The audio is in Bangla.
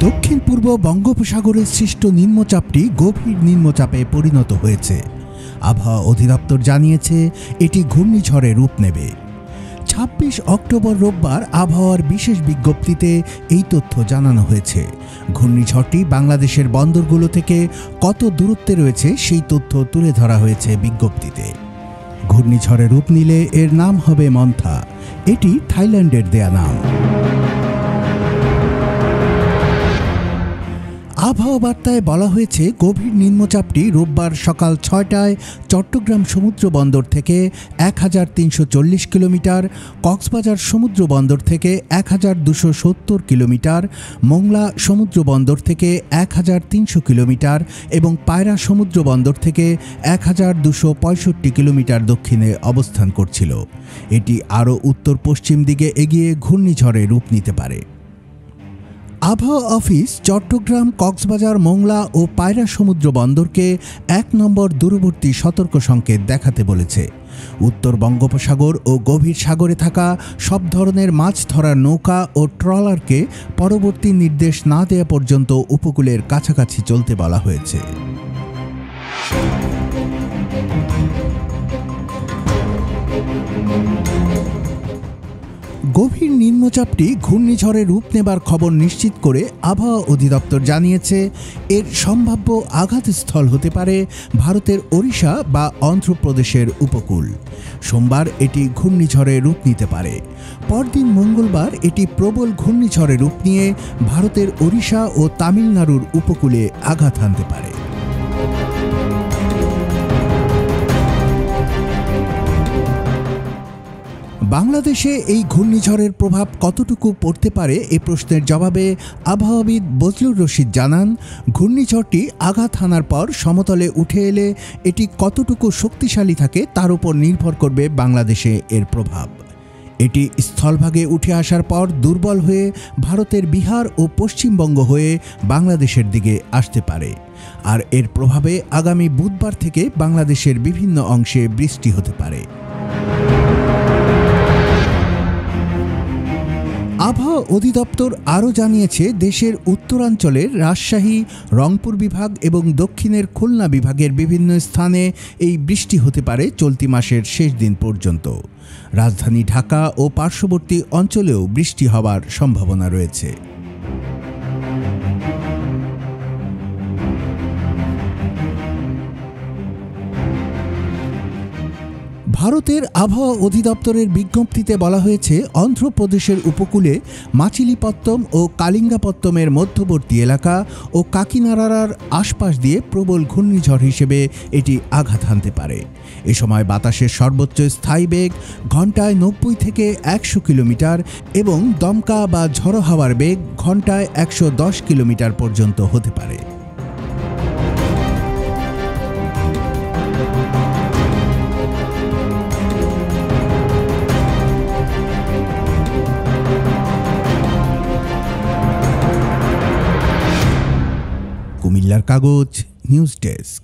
দক্ষিণ পূর্ব বঙ্গোপসাগরে সৃষ্ট নিম্নচাপটি গভীর নিম্নচাপে পরিণত হয়েছে। আবহাওয়া অধিদপ্তর জানিয়েছে এটি ঘূর্ণিঝড়ে রূপ নেবে। ২৬ অক্টোবর রোববার আবহাওয়ার বিশেষ বিজ্ঞপ্তিতে এই তথ্য জানানো হয়েছে। ঘূর্ণিঝড়টি বাংলাদেশের বন্দরগুলো থেকে কত দূরত্বে রয়েছে সেই তথ্য তুলে ধরা হয়েছে বিজ্ঞপ্তিতে। ঘূর্ণিঝড়ে রূপ নিলে এর নাম হবে মন্থা। এটি থাইল্যান্ডের দেয়া নাম। আবহাওয়া বার্তায় বলা হয়েছে গভীর নিম্নচাপটি রোববার সকাল ৬টায় চট্টগ্রাম সমুদ্র বন্দর থেকে ১৩৪০ কিলোমিটার, কক্সবাজার সমুদ্র বন্দর থেকে ১২৭০ কিলোমিটার, মোংলা সমুদ্র বন্দর থেকে ১৩০০ কিলোমিটার এবং পায়রা সমুদ্র বন্দর থেকে ১২৬৫ কিলোমিটার দক্ষিণে অবস্থান করছিল। এটি আরও উত্তর পশ্চিম দিকে এগিয়ে ঘূর্ণিঝড়ে রূপ নিতে পারে। আবহাওয়া অফিস চট্টগ্রাম, কক্সবাজার, মোংলা ও পায়রা সমুদ্র বন্দরকে ১ নম্বর দূরবর্তী সতর্ক সংকেত দেখাতে বলেছে। উত্তর বঙ্গোপসাগর ও গভীর সাগরে থাকা সব ধরনের মাছ ধরার নৌকা ও ট্রলারকে পরবর্তী নির্দেশ না দেওয়া পর্যন্ত উপকূলের কাছাকাছি চলতে বলা হয়েছে। গভীর নিম্নচাপটি ঘূর্ণিঝড়ে রূপ নেবার খবর নিশ্চিত করে আবহাওয়া অধিদপ্তর জানিয়েছে এর সম্ভাব্য আঘাতস্থল হতে পারে ভারতের ওড়িশা বা অন্ধ্রপ্রদেশের উপকূল। সোমবার এটি ঘূর্ণিঝড়ে রূপ নিতে পারে। পরদিন মঙ্গলবার এটি প্রবল ঘূর্ণিঝড়ে রূপ নিয়ে ভারতের ওড়িশা ও তামিলনাড়ুর উপকূলে আঘাত হানতে পারে। বাংলাদেশে এই ঘূর্ণিঝড়ের প্রভাব কতটুকু পড়তে পারে এ প্রশ্নের জবাবে আবহাওয়াবিদ বজলুর রশিদ জানান, ঘূর্ণিঝড়টি আঘাত হানার পর সমতলে উঠে এলে এটি কতটুকু শক্তিশালী থাকে তার উপর নির্ভর করবে বাংলাদেশে এর প্রভাব। এটি স্থলভাগে উঠে আসার পর দুর্বল হয়ে ভারতের বিহার ও পশ্চিমবঙ্গ হয়ে বাংলাদেশের দিকে আসতে পারে। আর এর প্রভাবে আগামী বুধবার থেকে বাংলাদেশের বিভিন্ন অংশে বৃষ্টি হতে পারে। আবহাওয়া অধিদপ্তর আরও জানিয়েছে দেশের উত্তরাঞ্চলের রাজশাহী, রংপুর বিভাগ এবং দক্ষিণের খুলনা বিভাগের বিভিন্ন স্থানে এই বৃষ্টি হতে পারে চলতি মাসের শেষ দিন পর্যন্ত। রাজধানী ঢাকা ও পার্শ্ববর্তী অঞ্চলেও বৃষ্টি হওয়ার সম্ভাবনা রয়েছে। ভারতের আবহাওয়া অধিদপ্তরের বিজ্ঞপ্তিতে বলা হয়েছে অন্ধ্রপ্রদেশের উপকূলে মাচিলিপত্তম ও কালিঙ্গাপত্তমের মধ্যবর্তী এলাকা ও কাকিনাড়ার আশপাশ দিয়ে প্রবল ঘূর্ণিঝড় হিসেবে এটি আঘাত হানতে পারে। এ সময় বাতাসের সর্বোচ্চ স্থায়ী বেগ ঘন্টায় ৯০ থেকে ১০০ কিলোমিটার এবং দমকা বা ঝড়ো হাওয়ার বেগ ঘন্টায় ১১০ কিলোমিটার পর্যন্ত হতে পারে। কুমিল্লার কাগজ নিউজ ডেস্ক।